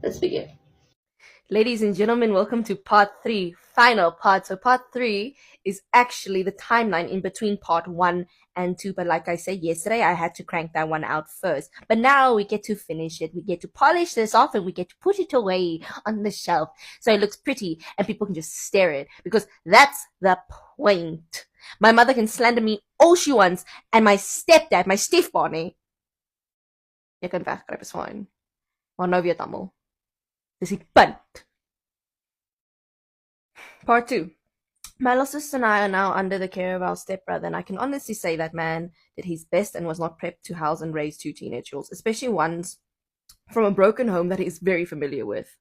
Let's begin. Ladies and gentlemen, welcome to part 3, final part. So part 3 is actually the timeline in between part 1 and 2. But like I said yesterday, I had to crank that one out first. But now we get to finish it. We get to polish this off and we get to put it away on the shelf so it looks pretty and people can just stare at it, because that's the point. My mother can slander me all she wants, and my stepdad, my stiefbonnie, jy kan wegkruip, is fine. Maar nou weet almal. Dis die punt. Part 2. My little sister and I are now under the care of our stepbrother, and I can honestly say that man did his best and was not prepped to house and raise 2 teenage girls, especially ones from a broken home that he is very familiar with.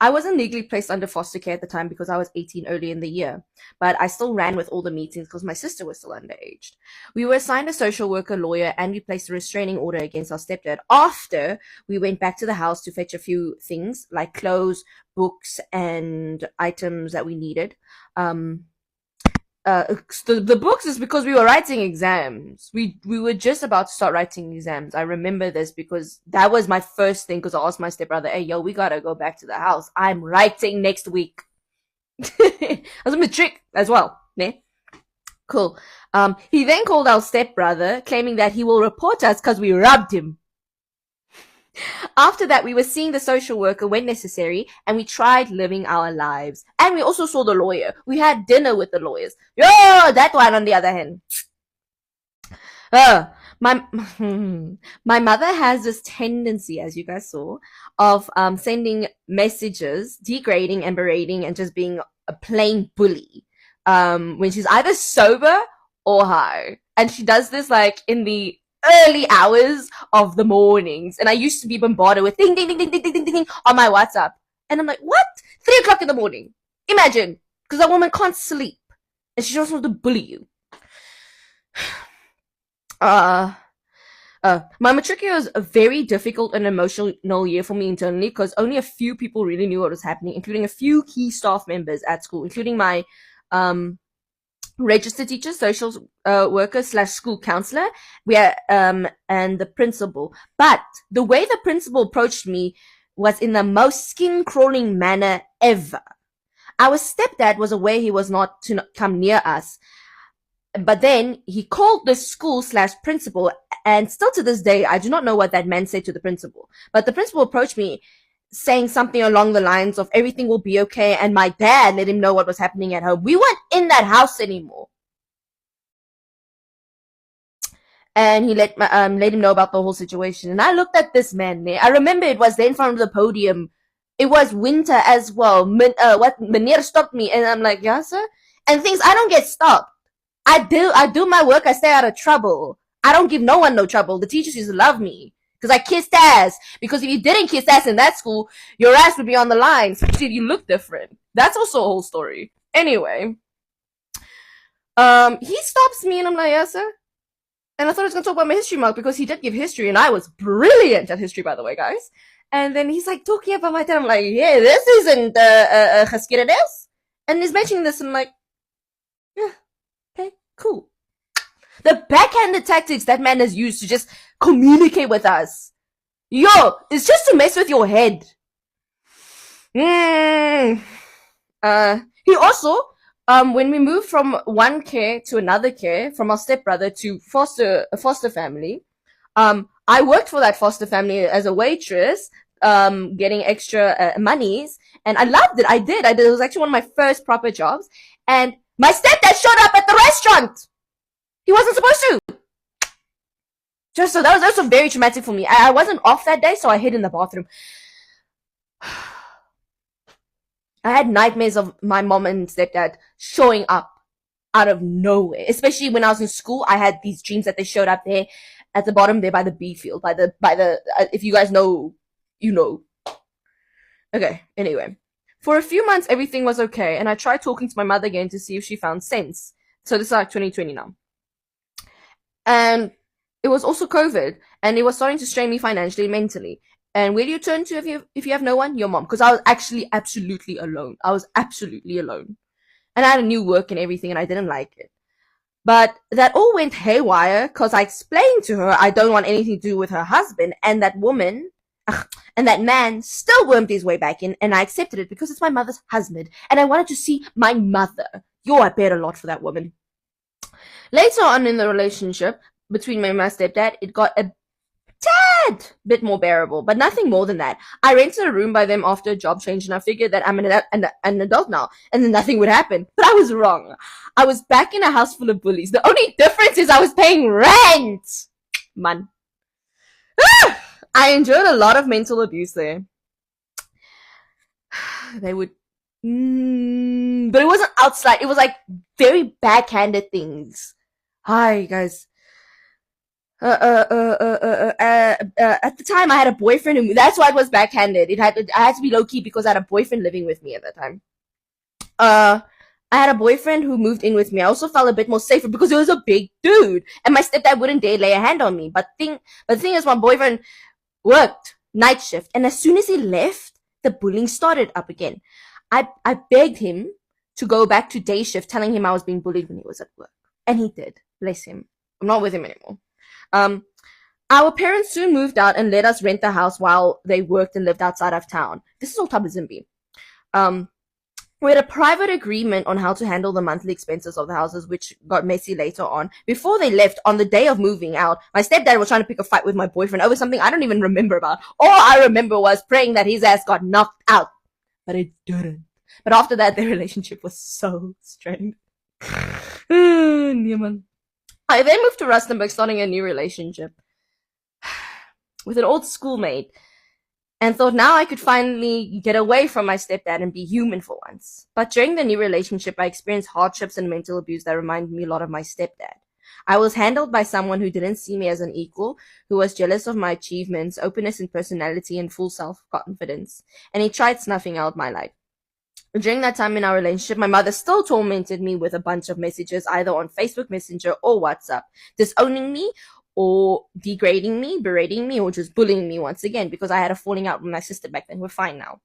I wasn't legally placed under foster care at the time because I was 18 early in the year, but I still ran with all the meetings because my sister was still underage. We were assigned a social worker, lawyer, and we placed a restraining order against our stepdad after we went back to the house to fetch a few things like clothes, books, and items that we needed. The books is because we were writing exams. We were just about to start writing exams. I remember this because that was my first thing, because I asked my stepbrother, hey, yo, we gotta go back to the house. I'm writing next week. I was a matric as well. Ne? Cool. He then called our stepbrother, claiming that he will report us because we robbed him. After that, we were seeing the social worker when necessary, and we tried living our lives. And we also saw the lawyer. We had dinner with the lawyers. Yo, that one on the other hand. My mother has this tendency, as you guys saw, of sending messages, degrading and berating and just being a plain bully when she's either sober or high. And she does this like in the early hours of the mornings, and I used to be bombarded with ding ding ding ding ding ding ding ding on my WhatsApp, and I'm like, what? 3 o'clock in the morning? Imagine, because that woman can't sleep, and she just wants to bully you. My matric year was a very difficult and emotional year for me internally, because only a few people really knew what was happening, including a few key staff members at school, including my registered teacher, social worker / school counselor, and the principal. But the way the principal approached me was in the most skin-crawling manner ever. Our stepdad was aware he was not to come near us, but then he called the school / principal, and still to this day, I do not know what that man said to the principal. But the principal approached me saying something along the lines of everything will be okay, and my dad let him know what was happening at home. We weren't in that house anymore. And he let him know about the whole situation. And I looked at this man there. I remember it was there in front of the podium. It was winter as well. Meneer stopped me, and I'm like, yeah, sir? And things, I don't get stopped. I do my work, I stay out of trouble. I don't give no one no trouble. The teachers used to love me because I kissed ass. Because if you didn't kiss ass in that school, your ass would be on the line, especially if you look different. That's also a whole story. Anyway, he stops me, and I'm like, yes, sir? And I thought I was going to talk about my history mark, because he did give history, and I was brilliant at history, by the way, guys. And then he's like talking about my dad. I'm like, yeah, this isn't geschiedenis. And he's mentioning this, and I'm like, yeah, okay, cool. The backhanded tactics that man has used to just communicate with us. Yo, it's just to mess with your head. He also, when we moved from one care to another care, from our stepbrother to a foster family, I worked for that foster family as a waitress, getting extra monies, and I loved it. I did. It was actually one of my first proper jobs, and my stepdad showed up at the restaurant. He wasn't supposed to. Just so that was also very traumatic for me. I wasn't off that day, so I hid in the bathroom. I had nightmares of my mom and stepdad showing up out of nowhere. Especially when I was in school, I had these dreams that they showed up there at the bottom there by the B field, by the if you guys know, you know. Okay, anyway. For a few months, everything was okay, and I tried talking to my mother again to see if she found sense. So this is like 2020 now. And it was also COVID, and it was starting to strain me financially, mentally. And where do you turn to if you have no one? Your mom. Because I was actually absolutely alone. I was absolutely alone. And I had a new work and everything, and I didn't like it. But that all went haywire because I explained to her I don't want anything to do with her husband, and that woman, Ugh. And that man still wormed his way back in, and I accepted it because it's my mother's husband, and I wanted to see my mother. Yo, I paid a lot for that woman. Later on in the relationship between me and my stepdad, it got a tad bit more bearable, but nothing more than that. I rented a room by them after a job change, and I figured that I'm an adult now, and then nothing would happen. But I was wrong. I was back in a house full of bullies. The only difference is I was paying rent. Man. I endured a lot of mental abuse there. They would, but it wasn't outside. It was like very backhanded things. Hi guys. At the time, I had a boyfriend, and that's why it was backhanded. I had to be low key because I had a boyfriend living with me at that time. I had a boyfriend who moved in with me. I also felt a bit more safer because he was a big dude, and my stepdad wouldn't dare lay a hand on me. But the thing is, my boyfriend worked night shift, and as soon as he left, the bullying started up again. I begged him to go back to day shift, telling him I was being bullied when he was at work, and he did. Bless him. I'm not with him anymore. Our parents soon moved out and let us rent the house while they worked and lived outside of town. This is all Tabazimbi. We had a private agreement on how to handle the monthly expenses of the houses, which got messy later on. Before they left, on the day of moving out, my stepdad was trying to pick a fight with my boyfriend over something I don't even remember about. All I remember was praying that his ass got knocked out. But it didn't. But after that, their relationship was so strained. I then moved to Rustenburg, starting a new relationship with an old schoolmate, and thought now I could finally get away from my stepdad and be human for once. But during the new relationship, I experienced hardships and mental abuse that reminded me a lot of my stepdad. I was handled by someone who didn't see me as an equal, who was jealous of my achievements, openness in personality, and full self-confidence, and he tried snuffing out my life. During that time in our relationship, my mother still tormented me with a bunch of messages, either on Facebook Messenger or WhatsApp, disowning me or degrading me, berating me, or just bullying me once again, because I had a falling out with my sister back then. We're fine now.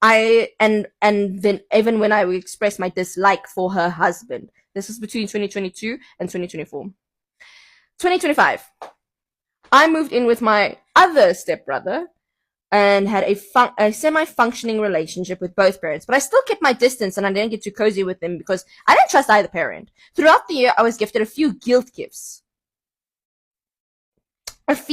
And then even when I would express my dislike for her husband, this is between 2022 and 2024. 2025, I moved in with my other stepbrother and had a semi-functioning relationship with both parents, but I still kept my distance and I didn't get too cozy with them because I didn't trust either parent. Throughout the year, I was gifted a few guilt gifts. With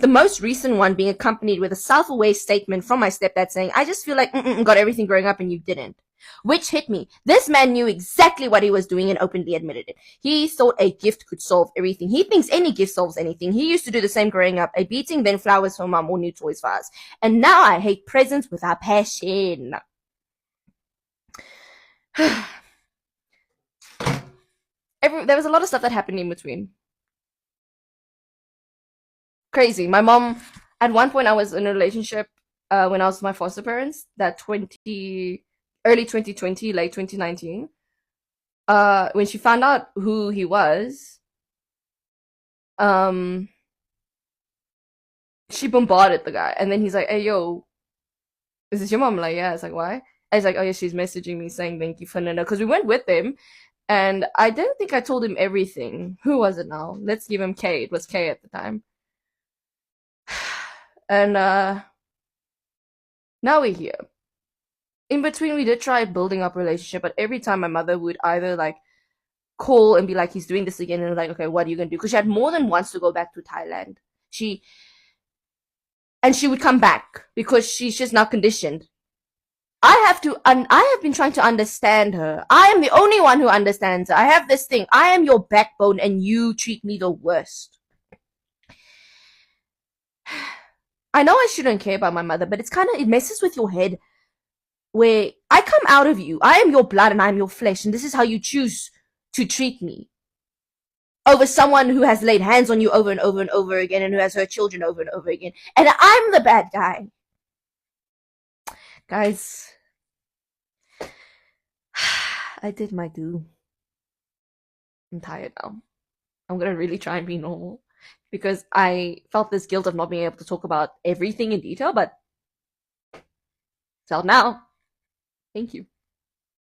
the most recent one being accompanied with a self-aware statement from my stepdad saying, I just feel like got everything growing up and you didn't. Which hit me. This man knew exactly what he was doing and openly admitted it. He thought a gift could solve everything. He thinks any gift solves anything. He used to do the same growing up. A beating, then flowers for mom, or new toys for us. And now I hate presents with a passion. There was a lot of stuff that happened in between. Crazy. My mom, at one point I was in a relationship when I was with my foster parents, early 2020, late 2019. When she found out who he was, she bombarded the guy. And then he's like, hey, yo, is this your mom? I'm like, yeah. It's like, why? And he's like, oh, yeah, she's messaging me saying thank you for Nana. Because we went with him. And I didn't think I told him everything. Who was it now? Let's give him K. It was K at the time. And now we're here. In between, we did try building up a relationship, but every time my mother would either like call and be like, he's doing this again, and like, okay, what are you gonna do? Because she had more than once to go back to Thailand. She would come back because she's just not conditioned. I have been trying to understand her. I am the only one who understands her. I have this thing. I am your backbone and you treat me the worst. I know I shouldn't care about my mother, but it messes with your head where I come out of you. I am your blood and I am your flesh, and this is how you choose to treat me. Over someone who has laid hands on you over and over and over again and who has hurt children over and over again. And I'm the bad guy. Guys, I did my due. I'm tired now. I'm gonna really try and be normal because I felt this guilt of not being able to talk about everything in detail, but it's out now. Thank you.